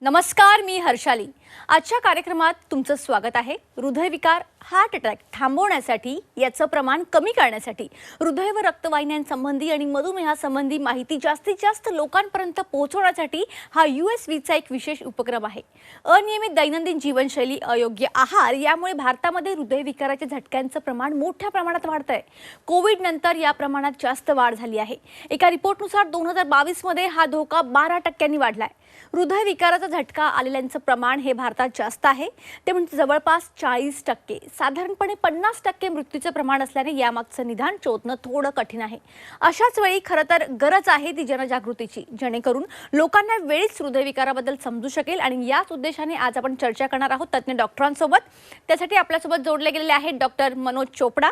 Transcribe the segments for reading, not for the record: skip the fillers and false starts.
नमस्कार, मी हर्षाली. आजच्या कार्यक्रमात तुमचं स्वागत आहे. हृदयविकार, हार्ट अटॅक थांबवण्यासाठी, याचं प्रमाण कमी करण्यासाठी, हृदय व रक्तवाहिन्यांसंबंधी आणि मधुमेहासंबंधी माहिती जास्तीत जास्त लोकांपर्यंत पोहोचवण्यासाठी हा USVचा एक विशेष उपक्रम आहे. अनियमित दैनंदिन जीवनशैली, अयोग्य आहार यामुळे भारतामध्ये हृदयविकाराच्या झटक्यांचं प्रमाण मोठ्या प्रमाणात वाढतंय. कोविड नंतर या प्रमाणात जास्त वाढ झाली आहे. एका रिपोर्टनुसार 2022 मध्ये हा धोका 12% वाढलाय. हृदयविकाराचा झटका आलेल्यांचं प्रमाण हे भारतात जास्त आहे, ते म्हणजे जवळपास 40%. साधारणपणे 50% मृत्यूचं प्रमाण असल्याने यामागचं निदान शोधणं थोडं कठीण आहे. अशाच वेळी खरं तर गरज आहे ती जनजागृतीची, जेणेकरून लोकांना वेळीच हृदयविकाराबद्दल समजू शकेल. आणि याच उद्देशाने आज आपण चर्चा करणार आहोत तज्ज्ञ डॉक्टरांसोबत. त्यासाठी आपल्यासोबत जोडले गेलेले आहेत डॉक्टर मनोज चोपडा,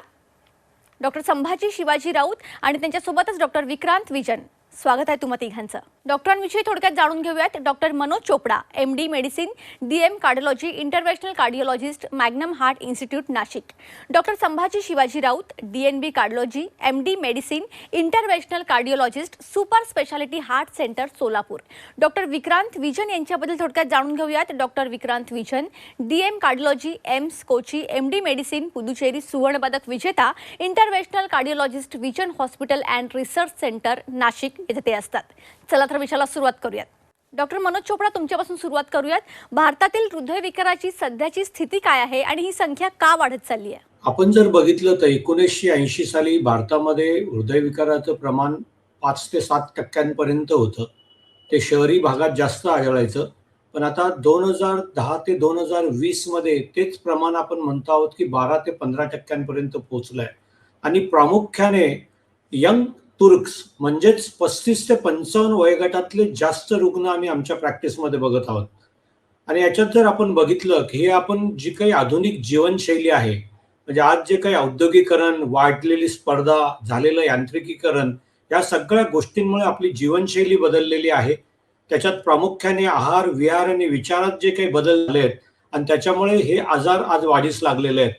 डॉक्टर संभाजी शिवाजी राऊत आणि त्यांच्यासोबतच डॉक्टर विक्रांत विजन. स्वागत आहे तुम्हा तिघांचं. डॉक्टरांविषयी थोडक्यात जाणून घेऊयात. Doctor Manoj Chopra, MD medicine, DM cardiology, interventional cardiologist, Magnum Heart Institute, Nashik. Doctor Sambhaji Shivaji Raut, DNB cardiology, MD medicine, interventional cardiologist, super speciality heart centre, Solapur. Doctor Vikrant Vijan यांच्याबद्दल थोडक्यात जाणून घेऊयात. Doctor Vikrant Vijan, DM cardiology, AIIMS Kochi, MD medicine, Puducherry सुवर्णपदक विजेता, interventional cardiologist, Vijan hospital and research centre, Nashik येथे ते असतात. चला तर विषयाला सुरुवात करूयात. डॉक्टर मनोज चोपडा, तुमच्यापासून सुरुवात करूयात. भारतातील हृदयविकाराची सध्याची स्थिती काय आहे आणि ही संख्या का वाढत चालली आहे? आपण जर बघितलं तर 1980 साली भारतामध्ये हृदयविकाराचं प्रमाण 5 ते 7% होतं. ते शहरी भागात जास्त आढळायचं. पण आता 2010 ते 2020 मध्ये तेच प्रमाण आपण म्हणतो आहोत की 12 ते 15% पोहोचलंय. आणि प्रामुख्याने यंग तुर्क्स म्हणजेच 35 ते 55 वयोगटातले जास्त रुग्ण आम्ही आमच्या प्रॅक्टिसमध्ये बघत आहोत. आणि याच्यात जर आपण बघितलं की हे आपण जी काही आधुनिक जीवनशैली आहे, म्हणजे आज जे काही औद्योगिकरण, वाढलेली स्पर्धा, झालेलं यांत्रिकीकरण, या सगळ्या गोष्टींमुळे आपली जीवनशैली बदललेली आहे. त्याच्यात प्रामुख्याने आहार, विहार आणि विचारात जे काही बदल झाले आहेत आणि त्याच्यामुळे हे आजार आज वाढीस लागलेले आहेत.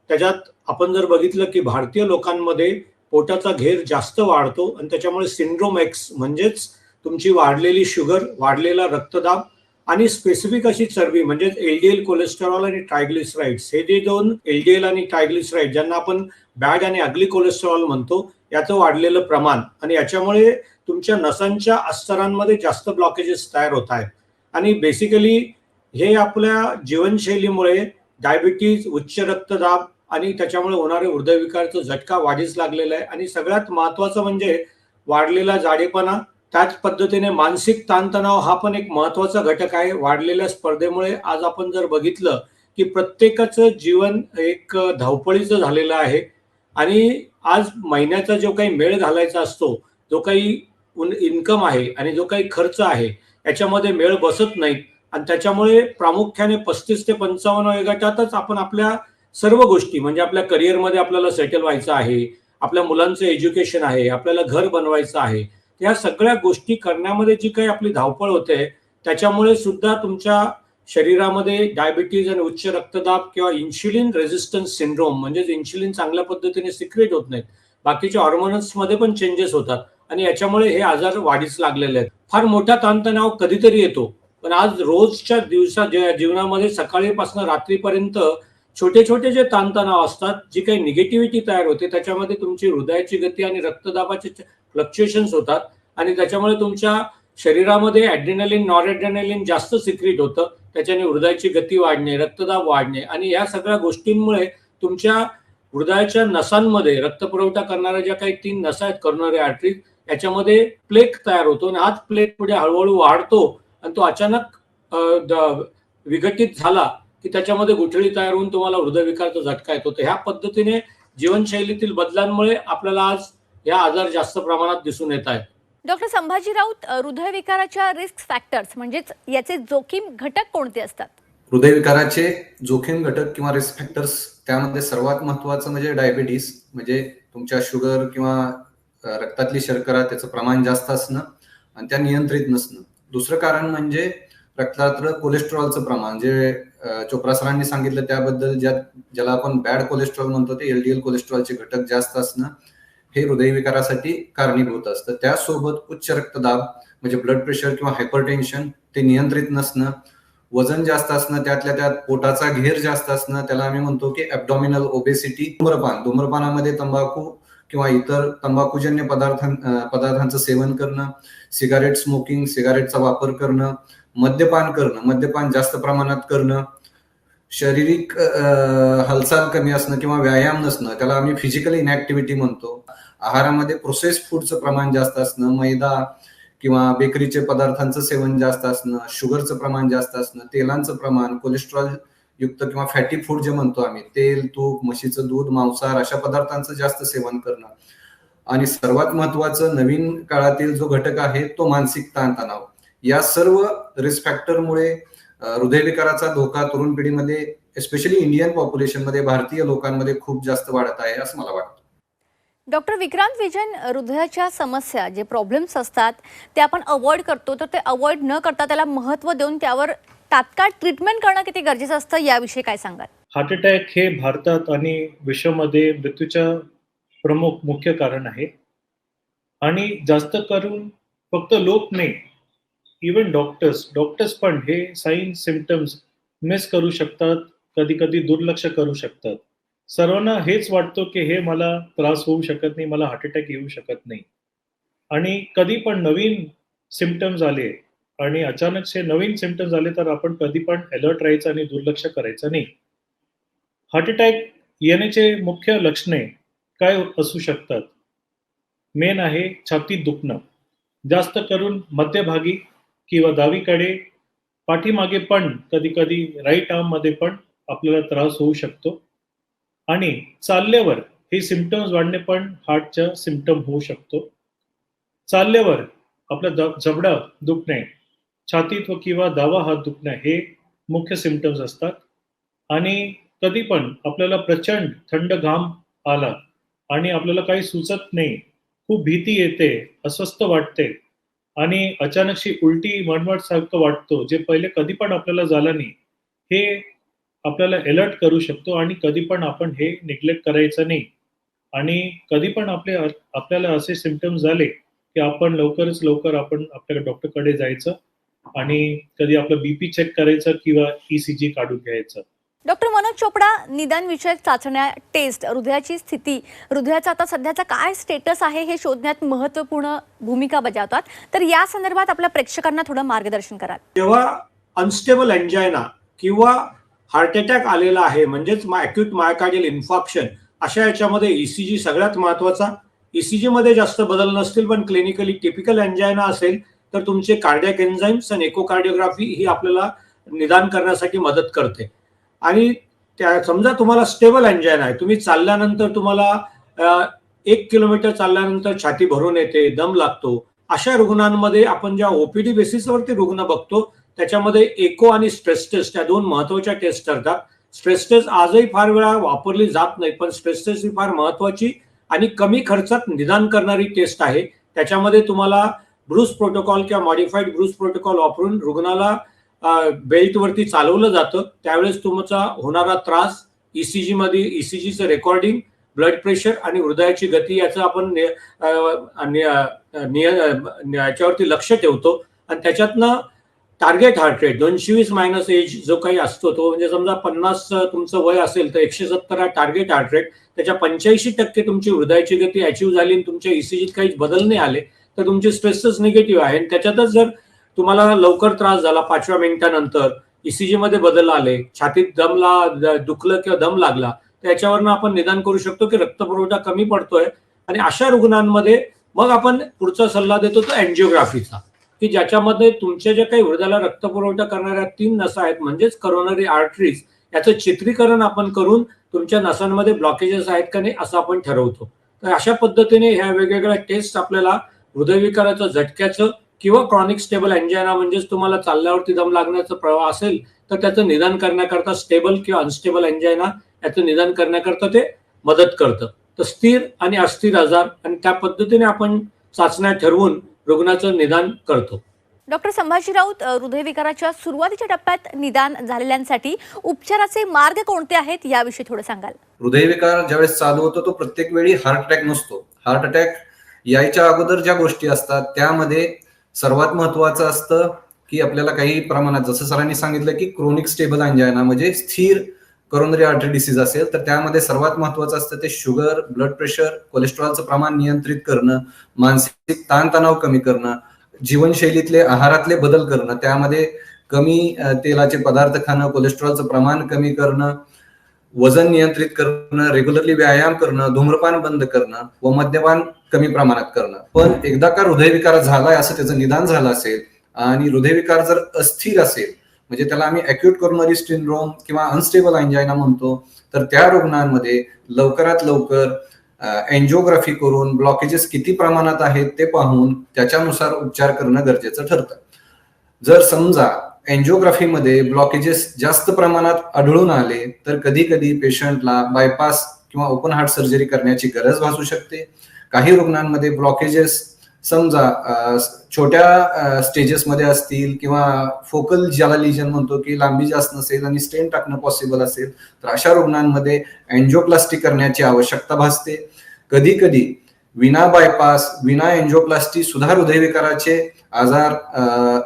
त्याच्यात आपण जर बघितलं की भारतीय लोकांमध्ये पोटाचा घेर जास्त वाढतो आणि त्याच्यामुळे सिंड्रोम X म्हणजेच तुमची वाढलेली शुगर, वाढलेला रक्तदाब आणि स्पेसिफिक अशी चरबी म्हणजेच LDL कोलेस्टेरॉल आणि ट्रायग्लिसराइड्स, हे जे दोन LDL आणि ट्रायग्लिसराइड ज्यांना आपण बॅड आणि अगली कोलेस्टेरॉल म्हणतो, याचं वाढलेलं प्रमाण आणि याच्यामुळे तुमच्या नसांच्या अस्तरांमध्ये जास्त ब्लॉकेजेस तयार होत आहेत. आणि बेसिकली हे आपल्या जीवनशैलीमुळे डायबिटीज, उच्च रक्तदाब आणि त्याच्यामुळे होणारे हृदयविकाराचा झटका वाढीस लागलेला आहे. आणि सगळ्यात महत्वाचं म्हणजे वाढलेला जाडेपणा, त्याच पद्धतीने मानसिक ताणतणाव हा पण एक महत्वाचा घटक आहे. वाढलेल्या स्पर्धेमुळे आज आपण जर बघितलं की प्रत्येकाचं जीवन एक धावपळीचं झालेलं आहे. आणि आज महिन्याचा जो काही मेळ घालायचा असतो, जो काही इन्कम आहे आणि जो काही खर्च आहे, याच्यामध्ये मेळ बसत नाही. आणि त्याच्यामुळे प्रामुख्याने 35 ते 55 वयोगटातच आपण आपल्या सर्व गोष्टी, म्हणजे आपल्या करिअरमध्ये आपल्याला सेटल व्हायचं आहे, आपल्या मुलांचं एज्युकेशन आहे, आपल्याला घर बनवायचं आहे, या सगळ्या गोष्टी करण्यामध्ये जी काही आपली धावपळ होते, त्याच्यामुळे सुद्धा तुमच्या शरीरामध्ये डायबिटीज आणि उच्च रक्तदाब किंवा इन्शुलिन रेझिस्टन्स सिंड्रोम, म्हणजेच इन्शुलिन चांगल्या पद्धतीने सिक्रेट होत नाहीत, बाकीच्या हॉर्मोन्समध्ये पण चेंजेस होतात आणि याच्यामुळे हे आजार वाढीस लागलेले आहेत. फार मोठा ताणतणाव कधीतरी येतो, पण आज रोजच्या जीवनामध्ये सकाळीपासून रात्रीपर्यंत छोटे छोटे जे ताणतणाव असतात, जी काही निगेटिव्हिटी तयार होते, त्याच्यामध्ये तुमची हृदयाची गती आणि रक्तदाबाचे फ्लक्च्युएशन्स होतात आणि त्याच्यामुळे तुमच्या शरीरामध्ये ॲड्रेनालिन, नॉरॲड्रेनालिन जास्त सिक्रेट होतं. त्याच्याने हृदयाची गती वाढणे, रक्तदाब वाढणे आणि या सगळ्या गोष्टींमुळे तुमच्या हृदयाच्या नसांमध्ये रक्तपुरवठा करणाऱ्या ज्या काही 3 नसा आहेत, करोनरी आर्टरी, याच्यामध्ये प्लेक तयार होतो आणि हाच प्लेक पुढे हळूहळू वाढतो आणि तो अचानक विघटित झाला की त्याच्यामध्ये गुठळी तयार होऊन तुम्हाला हृदयविकाराचा झटका येतो. तर ह्या पद्धतीने जीवनशैलीतील बदलांमुळे आपल्याला आज या आजार जास्त प्रमाणात दिसून येत आहेत. डॉक्टर संभाजी राऊत, हृदयविकाराच्या रिस्क फॅक्टर्स म्हणजेच याचे जोखीम घटक कोणते असतात? हृदयविकाराचे जोखीम घटक किंवा रिस्क फॅक्टर्स, त्यामध्ये सर्वात महत्वाचं म्हणजे डायबिटीस, म्हणजे तुमच्या शुगर किंवा रक्तातली शर्करा, त्याचं प्रमाण जास्त असणं आणि त्या नियंत्रित नसणं. दुसरं कारण म्हणजे रक्तातलं कोलेस्ट्रॉलचं प्रमाण, जे चोप्रा सरांनी सांगितलं त्याबद्दल, ज्याला आपण बॅड कोलेस्ट्रॉल म्हणतो, ते LDL कोलेस्ट्रॉलचे घटक जास्त असणं हे हृदयविकारासाठी कारणीभूत असतं. त्यासोबत उच्च रक्तदाब, म्हणजे ब्लड प्रेशर किंवा हायपरटेन्शन ते नियंत्रित नसणं, वजन जास्त असणं, त्यातल्या त्यात पोटाचा घेर जास्त असणं, त्याला आम्ही म्हणतो की ॲब्डॉमिनल ओबेसिटी. धूम्रपानामध्ये तंबाखू किंवा इतर तंबाखूजन्य पदार्थांचं सेवन करणं, सिगारेट स्मोकिंग, सिगारेटचा वापर करणं, मद्यपान जास्त प्रमाणात करणं, शारीरिक हालचाल कमी असणं किंवा व्यायाम नसणं, त्याला आम्ही फिजिकल इनॅक्टिव्हिटी म्हणतो. आहारामध्ये प्रोसेस्ड फूडचं प्रमाण जास्त असणं, मैदा किंवा बेकरीचे पदार्थांचं सेवन जास्त असणं, शुगरचं प्रमाण जास्त असणं, तेलांचं प्रमाण, कोलेस्ट्रॉल युक्त किंवा फॅटी फूड जे म्हणतो आम्ही, तेल, तूप, म्हशीचं दूध, मांसाहार अशा पदार्थांचं जास्त सेवन करणं. आणि सर्वात महत्वाचं नवीन काळातील जो घटक आहे तो मानसिक ताणतणाव. या सर्व रिस्क फॅक्टरमुळे हृदयविकाराचा धोका तरुण पिढीमध्ये, एस्पेशली इंडियन पॉप्युलेशनमध्ये, भारतीय लोकांमध्ये खूप जास्त वाढत आहे असं मला वाटतं. डॉक्टर विक्रांत विजन, हृदयाच्या समस्या जे प्रॉब्लेम्स असतात ते आपण अवॉइड करतो, तर ते अवॉइड न करता त्याला महत्त्व देऊन त्यावर तात्काळ ट्रीटमेंट करणं किती गरजेचं असतं याविषयी काय सांगाल? हार्ट अटॅक हे भारतात आणि विश्वामध्ये मृत्यूच्या मुख्य कारण आहे. आणि जास्त करून फक्त लोक नाही, इवन डॉक्टर्स पण हे साईन सिम्पटम्स मिस करू शकतात, कधी कधी दुर्लक्ष करू शकतात. सर्वांना हेच वाटतं की हे मला त्रास होऊ शकत नाही, मला हार्ट अटॅक येऊ शकत नाही. आणि कधी पण नवीन सिम्पटम्स आले आणि अचानकसे नवीन सिम्पटम्स आले तर आपण कधी पण अलर्ट राहायचं आणि दुर्लक्ष करायचं नाही. हार्ट अटॅक येण्याचे मुख्य लक्षणे काय असू शकतात? मेन आहे छातीत दुखणं, जास्त करून मध्यभागी किंवा डावीकडे, पाठीमागे पण कधी कधी राईट आर्म मध्ये पण आपल्याला त्रास होऊ शकतो. आणि चालल्यावर हे सिम्पटम्स वाढणे पण हार्टचा सिम्पटम होऊ शकतो. चालल्यावर आपलं जबडा दुखणे, छातीत किंवा डावा हात दुखणे हे मुख्य सिम्पटम्स असतात. आणि कधी पण आपल्याला प्रचंड थंड घाम आला आणि आपल्याला काही सुचत नाही, खूप भीती येते, अस्वस्थ वाटते आणि अचानकशी उलटी मळमळ सारखं वाटतो, जे पहिले कधी पण आपल्याला झालं नाही, हे आपल्याला अलर्ट करू शकतो. आणि कधी पण आपण हे निग्लेक्ट करायचं नाही. आणि कधी पण आपल्याला असे सिम्पटम्स झाले की आपण लवकरच लवकर आपण आपल्या डॉक्टरकडे जायचं आणि कधी आपलं बीपी चेक करायचं किंवा ECG काढून घ्यायचं. डॉक्टर मनोज चोपडा, निदान विषयक चाचण्या, टेस्ट, हृदयाची स्थिती, हृदयाचा आता सध्याचा काय स्टेटस आहे हे शोधण्यात महत्त्वपूर्ण भूमिका बजावतात. तर या संदर्भात आपल्या प्रेक्षकांना थोडं मार्गदर्शन कराल? जेव्हा अनस्टेबल एंजायना किंवा हार्ट अटॅक आलेला आहे, म्हणजेच अॅक्यूट मायोकार्डियल इन्फार्क्शन, अशा याच्यामध्ये ECG सगळ्यात महत्वाचा. ECG मध्ये जास्त बदल नसतील, पण क्लिनिकली टिपिकल एंजायना असेल तर तुमचे कार्डियक एन्झाईम्स आणि इकोकार्डिओग्राफी ही आपल्याला निदान करण्यासाठी मदत करते. आणि समजा तुम्हाला स्टेबल एंजायना आहे, तुम्ही चालल्यानंतर तुम्हाला 1 किलोमीटर चालल्यानंतर छाती भरून येते, दम लागतो, अशा रुग्णांमध्ये आपण ज्या OPD बेसिसवरती रुग्ण बघतो त्याच्यामध्ये इको आणि स्ट्रेस टेस्ट या 2 महत्वाच्या टेस्ट ठरतात. स्ट्रेस टेस्ट आजही फार वेळा वापरली जात नाही, पण स्ट्रेस टेस्ट ही फार महत्वाची आणि कमी खर्चात निदान करणारी टेस्ट आहे. त्याच्यामध्ये तुम्हाला ब्रूस प्रोटोकॉल किंवा मॉडिफाईड ब्रूस प्रोटोकॉल वापरून रुग्णाला बेल्टवरती चालवलं जातं. त्यावेळेस तुमचा होणारा त्रास ECG मध्ये ECGचं रेकॉर्डिंग, ब्लड प्रेशर आणि हृदयाची गती याचं आपण याच्यावरती लक्ष ठेवतो. आणि त्याच्यातनं target heart rate 220 minus age जो काही असतो तो, म्हणजे समजा 50 तुमचं वय असेल तर 170 हा टार्गेट हार्ट रेट, त्याच्या 85% तुमची हृदयाची गती अचीव्ह झाली आणि तुमच्या ECGत काही बदल नाही आले तर तुमची स्ट्रेसच निगेटिव्ह आहे. आणि त्याच्यातच जर तुम्हाला लवकर त्रास झाला 5व्या मिनिटानंतर, ECG मध्ये बदल आले, छातीत दुखलं किंवा दम लागला, त्याच्यावरनं आपण निदान करू शकतो की रक्तपुरवठा कमी पडतोय. आणि अशा रुग्णांमध्ये मग आपण पुढचा सल्ला देतो तो अँजिओग्राफीचा, की ज्याच्यामध्ये तुमच्या ज्या काही हृदयाला रक्तपुरवठा करणाऱ्या 3 नसा आहेत, म्हणजेच करोनरी आर्टरीज, याचं चित्रीकरण आपण करून तुमच्या नसांमध्ये ब्लॉकेजेस आहेत का नाही असं आपण ठरवतो. तर अशा पद्धतीने ह्या वेगवेगळ्या टेस्ट आपल्याला हृदयविकाराचं, झटक्याचं किंवा क्रॉनिक स्टेबल एंजायना, म्हणजेच तुम्हाला चालल्यावरती दम लागण्याचा प्रवाह असेल तर त्याचं निदान करण्याकरता, स्टेबल किंवा अनस्टेबल एंजायना याचं निदान करण्याकरता ते मदत करतं. तर स्थिर आणि अस्थिर आजार आणि त्या पद्धतीने आपण चाचण्या ठरवून रुग्णाचं निदान करतो. डॉक्टर संभाजी राऊत, हृदयविकाराच्या सुरुवातीच्या टप्प्यात निदान झालेल्यांसाठी उपचाराचे मार्ग कोणते आहेत याविषयी थोडं सांगाल? हृदयविकार ज्यावेळेस चालू होतो तो प्रत्येक वेळी हार्ट अटॅक नसतो. हार्ट अटॅक यायच्या अगोदर ज्या गोष्टी असतात त्यामध्ये सर्वात महत्वाचं असतं की आपल्याला काही प्रमाणात, जसं सरांनी सांगितलं की क्रोनिक स्टेबल अँजायना म्हणजे स्थिर करोनरी आर्टरी डिसीज असेल तर त्यामध्ये सर्वात महत्वाचं असतं ते शुगर, ब्लड प्रेशर, कोलेस्ट्रॉलचं प्रमाण नियंत्रित करणं, मानसिक ताणतणाव कमी करणं, जीवनशैलीतले आहारातले बदल करणं, त्यामध्ये कमी तेलाचे पदार्थ खाणं, कोलेस्ट्रॉलचं प्रमाण कमी करणं, वजन नियंत्रित करणं, रेग्युलरली व्यायाम करणं, धूम्रपान बंद करणं व मद्यपान कमी प्रमाणात करणं. पण एकदा का हृदयविकार झालाय असं त्याचं निदान झालं असेल आणि हृदयविकार जर अस्थिर असेल म्हणजे त्याला आम्ही अॅक्यूट कोरोनरी सिंड्रोम किंवा अनस्टेबल अँजायना म्हणतो, तर त्या रुग्णांमध्ये लवकरात लवकर एन्जिओग्राफी करून ब्लॉकेजेस किती प्रमाणात आहेत ते पाहून त्याच्यानुसार उपचार करणं गरजेचं ठरतं. जर समजा एन्जिओग्राफीमध्ये ब्लॉकेजेस जास्त प्रमाणात आढळून आले तर कधी कधी पेशंटला बायपास किंवा ओपन हार्ट सर्जरी करण्याची गरज भासू शकते. काही रुग्णांमध्ये ब्लॉकेजेस समजा छोट्या स्टेजेसमध्ये असतील किंवा फोकल ज्याला लिजन म्हणतो की लांबी जास्त नसेल आणि स्टेंट टाकणं पॉसिबल असेल तर अशा रुग्णांमध्ये एन्जिओप्लास्टी करण्याची आवश्यकता भासते. कधी कधी विना बायपास, विना एन्जिओप्लास्टी सुद्धा हृदयविकाराचे आजार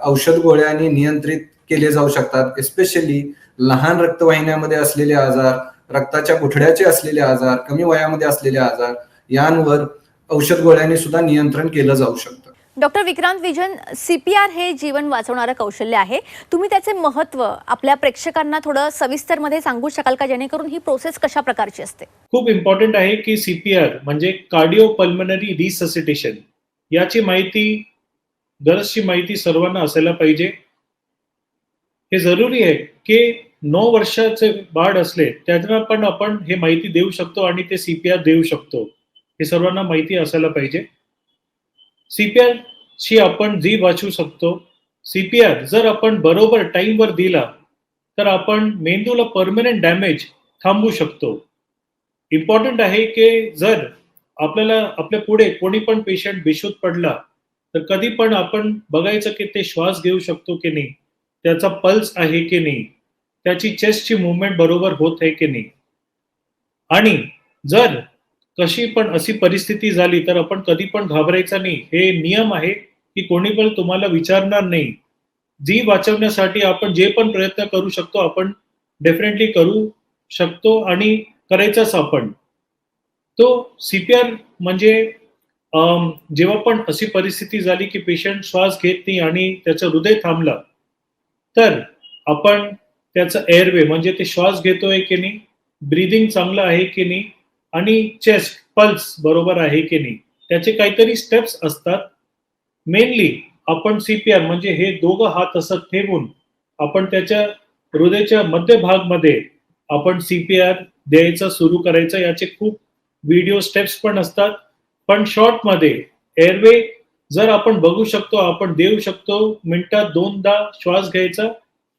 औषध गोळ्यांनी नियंत्रित केले जाऊ शकतात. एस्पेशली लहान रक्तवाहिन्यामध्ये असलेले आजार, रक्ताच्या गुठळ्याचे असलेले आजार, कमी वयामध्ये असलेले आजार यांवर औषध गोळ्यांनी सुद्धा नियंत्रण केलं जाऊ शकतं. डॉक्टर विक्रांत विजन, CPR हे जीवन वाचवणारं कौशल्य आहे. तुम्ही त्याचे महत्त्व आपल्या प्रेक्षकांना थोडं सविस्तरमध्ये सांगू शकाल का, जेणेकरून ही प्रोसेस कशा प्रकारची असते? खूप इम्पॉर्टंट आहे की CPR म्हणजे कार्डिओपल्मनरी रिससिटेशन याची माहिती, गरजची माहिती सर्वांना असायला पाहिजे. हे जरुरी आहे की 9 वर्षाचे बाळ असले त्यांना पण आपण हे माहिती देऊ शकतो आणि ते CPR देऊ शकतो, हे सर्वांना माहिती असायला पाहिजे. CPR शी आपण जीव वाचवू शकतो. CPR जर आपण बरोबर टाइमवर दिला तर आपण मेंदूला परमनंट डॅमेज थांबवू शकतो. इम्पॉर्टंट आहे की जर आपल्याला आपल्या पुढे कोणी पण पेशंट बेशुद्ध पडला तर कधी पण आपण बघायचं की ते श्वास घेऊ शकतो की नाही, त्याचा पल्स आहे की नाही, त्याची चेस्टची मुवमेंट बरोबर होत आहे की नाही. आणि जर कशी पण अशी परिस्थिती झाली तर आपण कधी पण घाबरायचं नाही. हे नियम आहे की कोणी पण तुम्हाला विचारणार नाही. जीव वाचवण्यासाठी आपण जे पण प्रयत्न करू शकतो आपण डेफिनेटली करू शकतो आणि करायचाच आपण. तो CPR म्हणजे जेव्हा पण अशी परिस्थिती झाली की पेशंट श्वास घेत नाही आणि त्याचं हृदय थांबलं तर आपण त्याचं एअरवे म्हणजे ते श्वास घेतोय की नाही, ब्रीदिंग चांगलं आहे की नाही आणि चेस्ट पल्स बरोबर आहे की नाही, त्याचे काहीतरी स्टेप्स असतात. मेनली आपण CPR म्हणजे हे दोघं हात असं ठेवून आपण त्याच्या हृदयाच्या मध्यभागमध्ये आपण CPR द्यायचं सुरू करायचं. याचे खूप व्हिडिओ स्टेप्स पण असतात. पण शॉर्ट मध्ये एअरवे जर आपण बघू शकतो, आपण देऊ शकतो. मिनिटात 2दा श्वास घ्यायचा.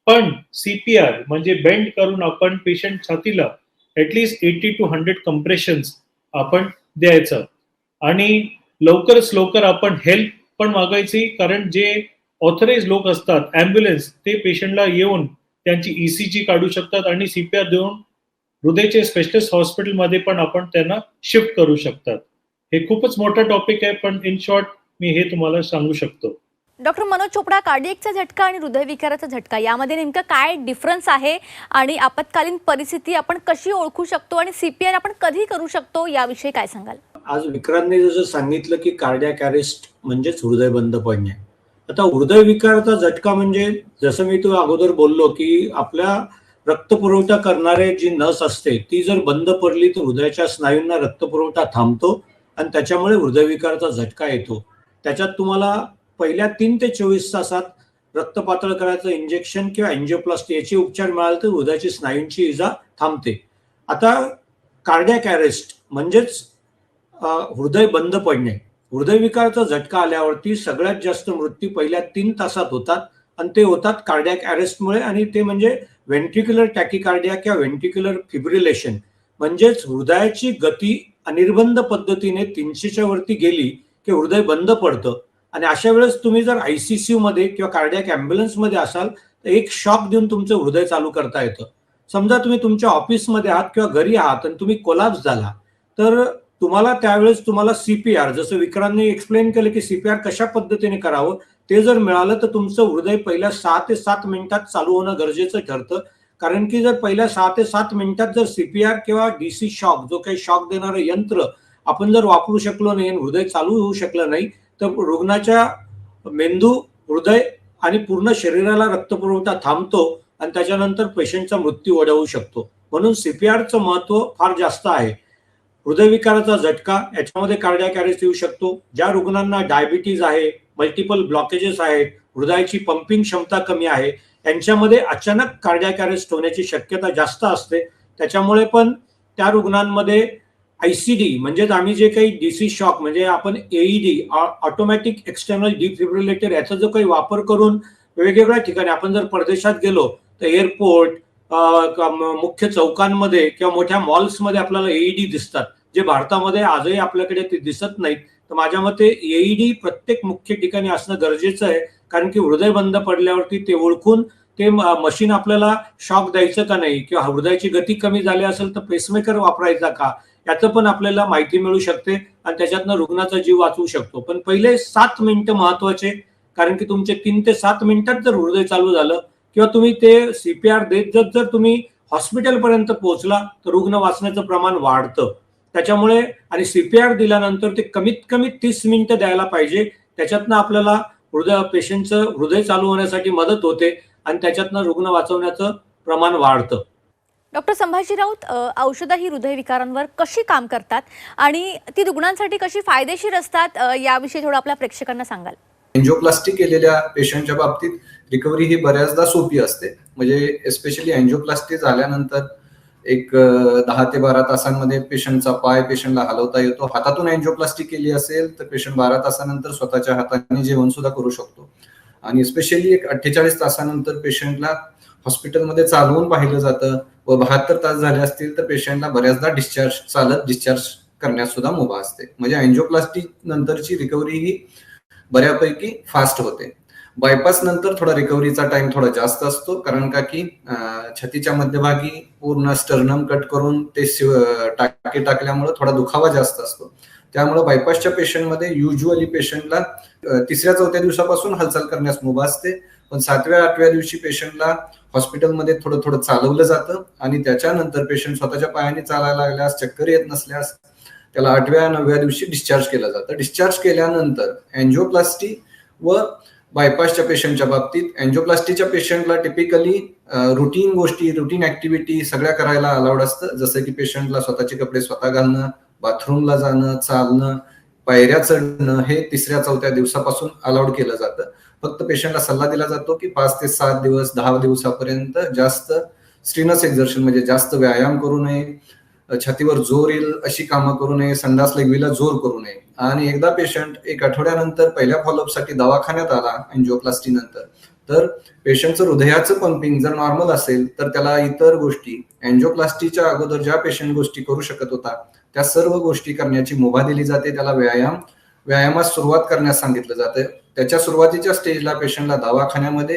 पण CPR म्हणजे बेंड करून आपण पेशंट छातीला ऍटलीस्ट 80 to 100 कंप्रेशन्स आपण द्यायचं. आणि लवकरच लवकर आपण हेल्प पण मागायची, कारण जे ऑथराइज लोक असतात ॲम्ब्युलन्स ते पेशंटला येऊन त्यांची ECG काढू शकतात आणि CPR देऊन हृदयाचे स्पेशलिस्ट हॉस्पिटलमध्ये पण आपण त्यांना शिफ्ट करू शकतात. हे खूपच मोठा टॉपिक आहे, पण इन शॉर्ट मी हे तुम्हाला सांगू शकतो. डॉक्टर मनोज चोपडा, कार्डियकचा झटका आणि हृदयविकाराचा झटका यामध्ये नेमकं काय डिफरन्स आहे आणि आपत्कालीन परिस्थिती आपण कशी ओळखू शकतो आणि CPR आपण कधी करू शकतो याविषयी काय सांगाल? आज विक्रांतने जसं सांगितलं की कार्डियाक अरेस्ट म्हणजेच हृदय बंद पडणे. आता हृदयविकाराचा झटका म्हणजे जसं मी तुला अगोदर बोललो की आपल्या रक्तपुरवठा करणारे जी नस असते ती जर बंद पडली तर हृदयाच्या स्नायूंना रक्तपुरवठा थांबतो आणि त्याच्यामुळे हृदयविकाराचा झटका येतो. त्याच्यात तुम्हाला पहिल्या 3 ते 24 तासात रक्त पातळ करायचं इंजेक्शन किंवा एन्जिओप्लास्टी याचे उपचार मिळाले तर हृदयाची स्नायूंची इजा थांबते. आता कार्डियाक अरेस्ट म्हणजेच हृदय बंद पडणे. हृदयविकाराचा झटका आल्यावरती सगळ्यात जास्त मृत्यू पहिल्या 3 तासात होतात आणि ते होतात कार्डियाक अरेस्टमुळे. आणि ते म्हणजे व्हेंट्रिक्युलर टॅकिकार्डिया किंवा व्हेंट्रिक्युलर फिब्रिलेशन म्हणजेच हृदयाची गती अनिर्बंध पद्धतीने 300च्या वरती गेली की हृदय बंद पडतं. आणि अशा वेळेस तुम्ही जर ICCU मध्ये किंवा कार्डियाक ॲम्ब्युलन्समध्ये असाल तर एक शॉक देऊन तुमचं हृदय चालू करता येतं. समजा तुम्ही तुमच्या ऑफिसमध्ये आहात किंवा घरी आहात आणि तुम्ही कोलॅप्स झाला तर तुम्हाला त्यावेळेस तुम्हाला CPR, जसं विक्रांतने एक्सप्लेन केलं की CPR कशा पद्धतीने करावं ते जर मिळालं तर तुमचं हृदय पहिल्या 6 ते 7 मिनिटात चालू होणं गरजेचं ठरतं. कारण की जर पहिल्या 6 ते 7 मिनिटात जर सीपीआर किंवा डीसी शॉक, जो काही शॉक देणारं यंत्र आपण जर वापरू शकलो नाही आणि हृदय चालू होऊ शकलं नाही, तर रुग्णाच्या मेंदू, हृदय आणि पूर्ण शरीराला रक्तपुरवठा थांबतो आणि त्याच्यानंतर पेशंटचा मृत्यू ओढवू शकतो. म्हणून सीपीआरचं महत्व फार जास्त आहे. हृदयविकाराचा झटका याच्यामध्ये कार्डियाक अरेस्ट येऊ शकतो. ज्या रुग्णांना डायबिटीज आहे, मल्टिपल ब्लॉकेजेस आहेत, हृदयाची पंपिंग क्षमता कमी आहे, यांच्यामध्ये अचानक कार्डियाक अरेस्ट होण्याची शक्यता जास्त असते. त्याच्यामुळे पण त्या रुग्णांमध्ये आयसीडी म्हणजेच आम्ही जे काही डीसी शॉक म्हणजे आपण एईडी, ऑटोमॅटिक एक्सटर्नल डिफिब्रिलेटर, याचा जो काही वापर करून वेगवेगळ्या ठिकाणी आपण जर परदेशात गेलो तर एअरपोर्ट, मुख्य चौकांमध्ये किंवा मोठ्या मॉल्समध्ये आपल्याला एईडी दिसतात, जे भारतामध्ये आजही आपल्याकडे ते दिसत नाहीत. तर माझ्या मते एईडी प्रत्येक मुख्य ठिकाणी असणं गरजेचं आहे. कारण की हृदय बंद पडल्यावरती ते ओळखून ते मशीन आपल्याला शॉक द्यायचं का नाही, किंवा हृदयाची गती कमी झाली असेल तर पेसमेकर वापरायचा का, याचं पण आपल्याला माहिती मिळू शकते आणि त्याच्यातनं रुग्णाचा जीव वाचवू शकतो. पण पहिले 7 मिनिटं महत्वाचे, कारण की तुमचे 3 ते 7 मिनिटात जर हृदय चालू झालं किंवा तुम्ही ते सीपीआर देत जर तुम्ही हॉस्पिटलपर्यंत पोहोचला तर रुग्ण वाचण्याचं प्रमाण वाढतं. त्याच्यामुळे आणि सीपीआर दिल्यानंतर ते कमीत कमी 30 मिनिटं द्यायला पाहिजे. त्याच्यातनं आपल्याला पेशंटचं हृदय चालू होण्यासाठी मदत होते आणि त्याच्यातनं रुग्ण वाचवण्याचं प्रमाण वाढतं. डॉक्टर संभाजी राऊत, औषधं ही हृदयविकारांवर कशी काम करतात आणि ती रुग्णांसाठी कशी फायदेशीर असतात, याविषयी थोडं आपल्या प्रेक्षकांना सांगाल? एन्जिओप्लास्टी केलेल्या पेशंटच्या बाबतीत रिकव्हरी ही बऱ्याचदा सोपी असते. म्हणजे एस्पेशली एन्जिओप्लास्टी झाल्यानंतर एक 10 ते 12 तासांमध्ये पेशंटचा पाय पेशंटला हलवता येतो. हातातून एन्जिओप्लास्टी केली असेल तर पेशंट 12 तासानंतर स्वतःच्या हाताने जेवण सुद्धा करू शकतो. आणि स्पेशली एक 48 तासानंतर पेशंटला हॉस्पिटलमध्ये चालवून पाहिलं जातं व 72 तास झाले असतील तर पेशंटला बऱ्याचदा डिस्चार्ज करण्यास सुद्धा मुभा असते. म्हणजे एन्जिओप्लास्टी नंतरची रिकव्हरी ही बऱ्यापैकी फास्ट होते. बायपास नंतर थोडा रिकव्हरीचा टाइम थोडा जास्त असतो, कारण का की छातीच्या मध्यभागी पूर्ण स्टर्नम कट करून ते टाके टाकल्यामुळे थोडा दुखावा जास्त असतो. त्यामुळे बायपासच्या पेशंटमध्ये युजली पेशंटला 3-4 दिवसापासून हालचाल करण्यास मुभा असते. पण 7व्या-8व्या दिवशी पेशंटला हॉस्पिटलमध्ये थोडं थोडं चालवलं जातं आणि त्याच्यानंतर पेशंट स्वतःच्या पायाने चालायला लागल्यास, चक्कर येत नसल्यास त्याला 8व्या-9व्या दिवशी डिस्चार्ज केलं जातं. डिस्चार्ज केल्यानंतर एन्जिओप्लास्टी व बायपासच्या पेशंटच्या बाबतीत एन्जिओप्लास्टीच्या पेशंटला टिपिकली रुटीन ऍक्टिव्हिटी सगळ्या करायला अलाउड असतं. जसं की पेशंटला स्वतःचे कपडे स्वतः घालणं, बाथरूमला जाणं, चालणं, पायऱ्या चढणं हे 3-4 दिवसापासून अलाउड केलं जातं. फक्त पेशंटला सल्ला दिला जातो की 5 ते 7 दिवस 10 दिवसापर्यंत जास्त स्ट्रेनस एक्झर्शन म्हणजे जास्त व्यायाम करू नये, छातीवर जोर येईल अशी कामं करू नये, संडास लघवीला जोर करू नये. आणि एकदा पेशंट 1 आठवड्यानंतर पहिल्या फॉलोअपसाठी दवाखान्यात आला एन्जिओप्लास्टी नंतर, तर पेशंटचं हृदयाचं पंपिंग जर नॉर्मल असेल तर त्याला इतर गोष्टी एन्जिओप्लास्टीच्या अगोदर ज्या पेशंट गोष्टी करू शकत होता त्या सर्व गोष्टी करण्याची मुभा दिली जाते. त्याला व्यायामास सुरुवात करण्यास सांगितलं जातं. त्याच्या सुरुवातीच्या स्टेजला पेशंटला दवाखान्यामध्ये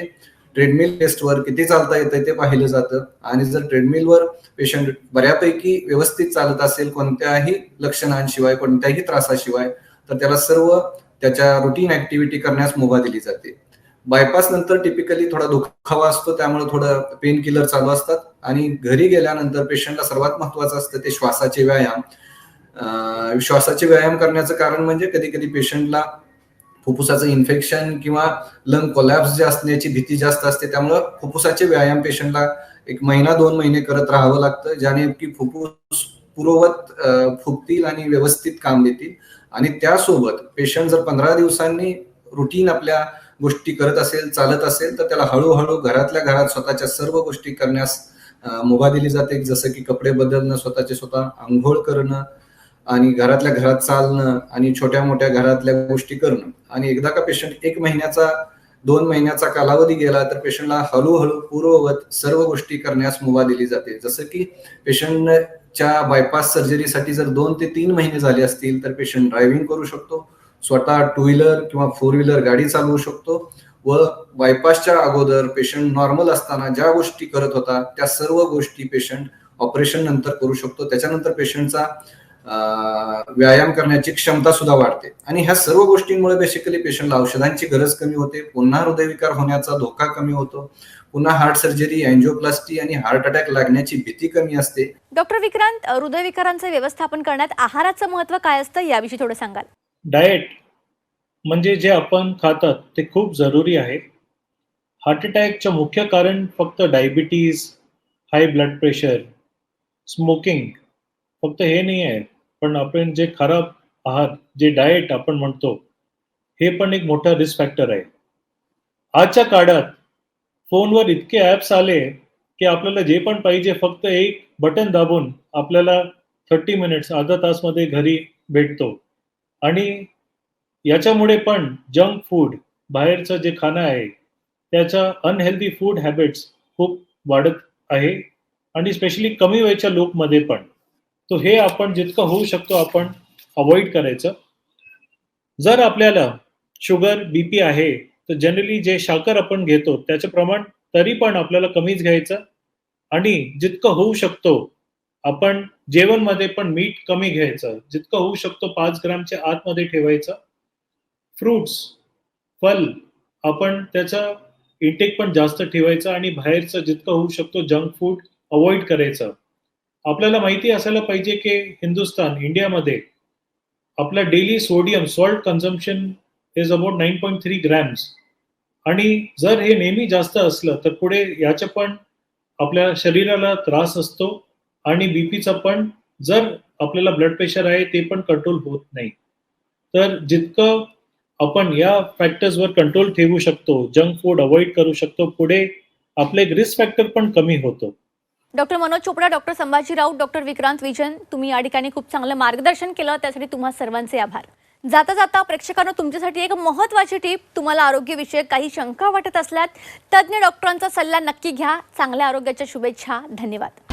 ट्रेडमिल टेस्टवर किती चालता येतं ते पाहिलं जातं. आणि जर ट्रेडमिलवर पेशंट बऱ्यापैकी व्यवस्थित चालत असेल, कोणत्याही लक्षणांशिवाय, कोणत्याही त्रासाशिवाय, तर त्याला सर्व त्याच्या रुटीन ऍक्टिव्हिटी करण्यास मुभा दिली जाते. बायपास नंतर टिपिकली थोडा दुखावा असतो, त्यामुळे थोडं पेन किलर चालू असतात. आणि घरी गेल्यानंतर पेशंटला सर्वात महत्वाचं असतं ते श्वासाचे व्यायाम. श्वासाचे व्यायाम करण्याचं कारण म्हणजे कधी कधी पेशंटला फुफ्फुसाचं इन्फेक्शन किंवा लंग कोलॅप्स जे असण्याची भीती जास्त असते. त्यामुळं फुफ्फुसाचे व्यायाम पेशंटला 1 महिना 2 महिने करत राहावं लागतं, ज्याने की फुफ्फुस पूर्ववत फुगतील आणि व्यवस्थित काम देतील. आणि त्यासोबत पेशंट जर 15 दिवसांनी रुटीन आपल्या गोष्टी करत असेल, चालत असेल, तर त्याला हळूहळू घरातल्या घरात स्वतःच्या सर्व गोष्टी करण्यास मुभा दिली जाते. जसं की कपडे बदलणं, स्वतः आंघोळ करणं आणि घरातल्या घरात चालणं आणि छोट्या मोठ्या घरातल्या गोष्टी करणं. आणि एकदा का पेशंट 1 महिन्याचा 2 महिन्याचा कालावधी गेला तर पेशंटला हळूहळू पूर्ववत सर्व गोष्टी करण्यास मुभा दिली जाते. जसं की पेशंटच्या बायपास सर्जरीसाठी जर 2 ते 3 महिने झाले असतील तर पेशंट ड्रायव्हिंग करू शकतो, स्वतः 2 व्हीलर किंवा 4 व्हीलर गाडी चालवू शकतो. व बायपासच्या अगोदर पेशंट नॉर्मल असताना ज्या गोष्टी करत होता त्या सर्व गोष्टी पेशंट ऑपरेशन नंतर करू शकतो. त्याच्यानंतर पेशंटचा व्यायाम करण्याची क्षमता सुद्धा वाढते आणि ह्या सर्व गोष्टींमुळे बेसिकली पेशंटला औषधांची गरज कमी होते, पुन्हा हृदयविकार होण्याचा धोका कमी होतो, पुन्हा हार्ट सर्जरी, अँजिओप्लास्टी आणि हार्ट अटॅक लागण्याची भीती कमी असते. डॉक्टर विक्रांत, हृदयविकारांचे व्यवस्थापन करण्यात आहाराचं महत्त्व काय असतं याविषयी थोडं सांगाल? डाएट म्हणजे जे आपण खातात ते खूप जरुरी आहे. हार्ट अटॅकचं मुख्य कारण फक्त diabetes, high blood pressure, smoking फक्त हे नाही आहे, पण आपण जे खराब आहार, जे डाएट आपण म्हणतो, हे पण एक मोठा रिस्क फॅक्टर आहे. आजच्या काळात फोनवर इतके ॲप्स आले की आपल्याला जे पण पाहिजे फक्त एक बटन दाबून आपल्याला 30 मिनिट्स, अर्धा तासमध्ये घरी भेटतो. आणि याच्यामुळे पण जंक फूड, बाहेरचं जे खाणं आहे, त्याचा अनहेल्दी फूड हॅबिट्स खूप वाढत आहे आणि स्पेशली कमी वयाच्या लोकमध्ये पण. तो हे आपण जितकं होऊ शकतो आपण अवॉइड करायचं. जर आपल्याला शुगर, बीपी आहे, तर जनरली जे साखर आपण घेतो त्याचं प्रमाण तरी पण आपल्याला कमीच घ्यायचं आणि जितकं होऊ शकतो आपण जेवणमध्ये पण मीठ कमी घ्यायचं. जितकं होऊ शकतो 5 ग्रामच्या आतमध्ये ठेवायचं. फ्रुट्स, फल आपण त्याचा इंटेक पण जास्त ठेवायचा आणि बाहेरचं जितकं होऊ शकतो जंक फूड अवॉइड करायचं. आपल्याला माहिती असायला पाहिजे की हिंदुस्थान, इंडियामध्ये आपला daily sodium salt consumption is about 9.3 grams आणि जर हे नेहमी जास्त असलं तर पुढे याचं पण आपल्या शरीराला त्रास असतो आणि बीपीचा पण, जर आपल्याला ब्लड प्रेशर आहे ते पण कंट्रोल होत नाही. तर जितकं आपण या फॅक्टर्सवर कंट्रोल ठेवू शकतो, जंक फूड अवॉइड करू शकतो, पुढे आपले एक रिस्क फॅक्टर पण कमी होतो. Doctor Manoj Chopda, doctor Sambhaji Raut, doctor Vikrant Vijan, तुम्ही या ठिकाणी खूप चांगलं मार्गदर्शन केलं, त्यासाठी तुम्हा सर्वांचे आभार. जाता जाता प्रेक्षकांनो तुमच्यासाठी एक महत्त्वाची टीप, तुम्हाला आरोग्यविषयक काही शंका वाटत असल्यास तज्ज्ञ डॉक्टरांचा सल्ला नक्की घ्या. चांगल्या आरोग्याच्या शुभेच्छा. धन्यवाद.